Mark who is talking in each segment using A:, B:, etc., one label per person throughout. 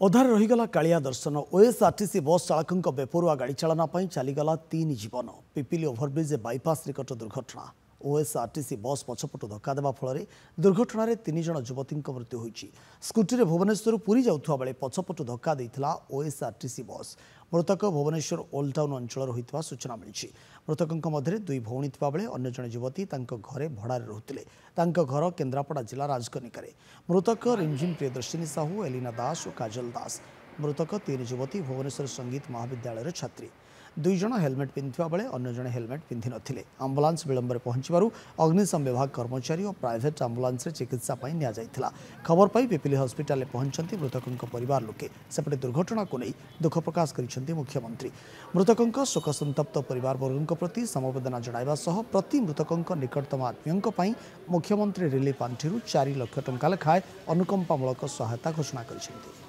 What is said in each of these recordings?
A: अधार रहीगला कालिया दर्शन OSRTC बस चालकों बेपरुआ गाड़ी चालना चलीगला 3 जीवन पिपिली ओभरब्रिज बाईपास निकट दुर्घटना ओएसआरटीसी बस पछपटू धक्का देवा फल दुर्घटन 3 जन युवती मृत्यु होती। स्कूटी भुवनेश्वर पुरी जाउथुवा बेले पछपटू धक्का देइथिला ओएसआरटीसी बस। मृतक भुवनेश्वर ओल्ड टाउन अंचल होइतिबा सूचना मिली। मृतकों मध्य 2 भौणी थिबा बेले अन्य जन युवती घरे भड़ारे रहुतिले। घर केन्द्रापड़ा जिला राजकनिकारे। मृतक रिमझिम प्रियदर्शिनी साहू, एलिना दास और काजल दास। मृतक 3 युवती भुवनेश्वर संगीत महाविद्यालय छात्री। 2 जन हेलमेट पिंधिबा बेले अन्य जने हेलमेट पिंधि नथिले। आंबुलांस विलंबर पहुंचबारु अग्निशम विभाग कर्मचारी और प्राइवेट आंबुलांस चिकित्सा पई निया जायथिला। खबर पाई पिपिली हॉस्पिटल में पहुंचंती मृतकों परिवार लोके। सेपटे दुर्घटना को नहीं दुख प्रकाश करिसेंती मुख्यमंत्री। मृतकों शोक संतप्त परिवार वर्गों प्रति समवेदना जणाइबा सह प्रति मृतकों निकटतम आत्मीयों पई मुख्यमंत्री रिलीफ पांठिरु 4 लाख टंका लेखाएं अनुकंपामूलक सहायता घोषणा करिसेंती।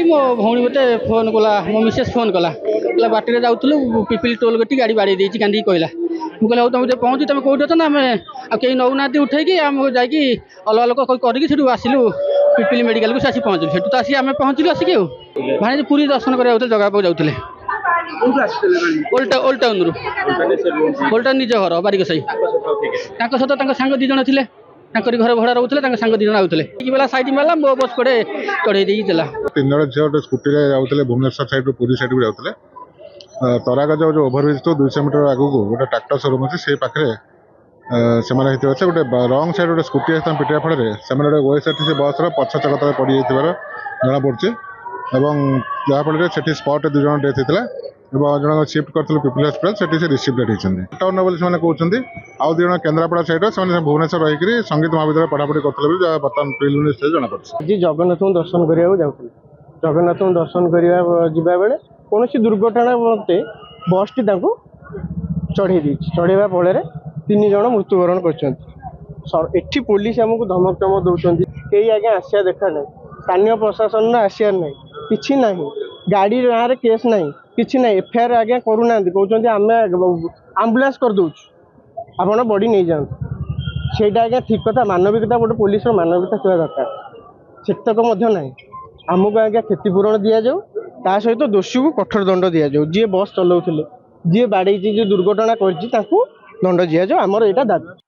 B: मो भौणी मत फोन कला मो मिसेस फोन कला बाटे जाऊँ पिपिल टोल गटी गाड़ी बाड़ी देती कांदी कहला मुझे तुम पहुँची तुम कौट अच्छा आम कहीं नौना उठेकी आम जाकि अलग लोक करके आसलु पिपिल मेडिकल को आसी पहुँचलु से तो आसी आम पहुँचलु आसिक भाई पूरी दर्शन कर जगह पाक जाते ओल्ड टाउन ओल्ड टाउन निज घर बारिक साई सहित सांग 2 जन थे घर भड़ा रोते सांग 2 जन आउते बेला सैड मारा मो बस कड़े चढ़े देला
C: 3 जन झील स्कूटी जाते भुवनेश्वर साइड पुरी साइड को जाते तरागज जो ओभरब्रिज तो 200 मीटर आगू गोटे ट्राक्टर शोरूम अच्छे से पाखे से गोटे रंग साइड गोटे स्कूटी आस पिटिया फल से ओएसआरटीसी बस पछ चक तले पड़ जाइए जना पड़ी जहाँफल से स्पट 2 जन डेथ होता जन सिफ्ट करते पिपिल हस्पिटाल से रिसीव होती टाउन बोली कहते आउ 2 जन केन्द्रापड़ा साइड से भुवनेश्वर रहीकि संगीत महाविद्यालय पढ़ापढ़ी करते बर्तमान प्रिलिमिनारी स्टेज जना पड़ी।
D: जगन्नाथ दर्शन करने जाऊँ जगन्नाथ दर्शन करवा बेले कौन दुर्घटना मत बस टी चढ़े चढ़ेवा फल 3 जन मृत्युवरण कर पुलिस आमको धमक चमक दौरान कई आज्ञा आसिया देखा ना स्थानीय प्रशासन आसियार ना कि ना गाड़ी ना केस ना कि ना एफआईआर आज्ञा करूना कहते आम आम्बुलांस कर दौ आप बॉडी नहीं जातु से आज्ञा ठीक कथा मानविकता गोटे पुलिस मानविकता थोड़ा दरकार सेतक ना आमको आज्ञा क्षतिपूरण दि जाऊ ता सहित दोषी को कठोर दंड दि जाऊ जी बस चलाऊे जी बाड़े जी दुर्घटना कर दंड दि जाऊ आमर यहाँ दाबी।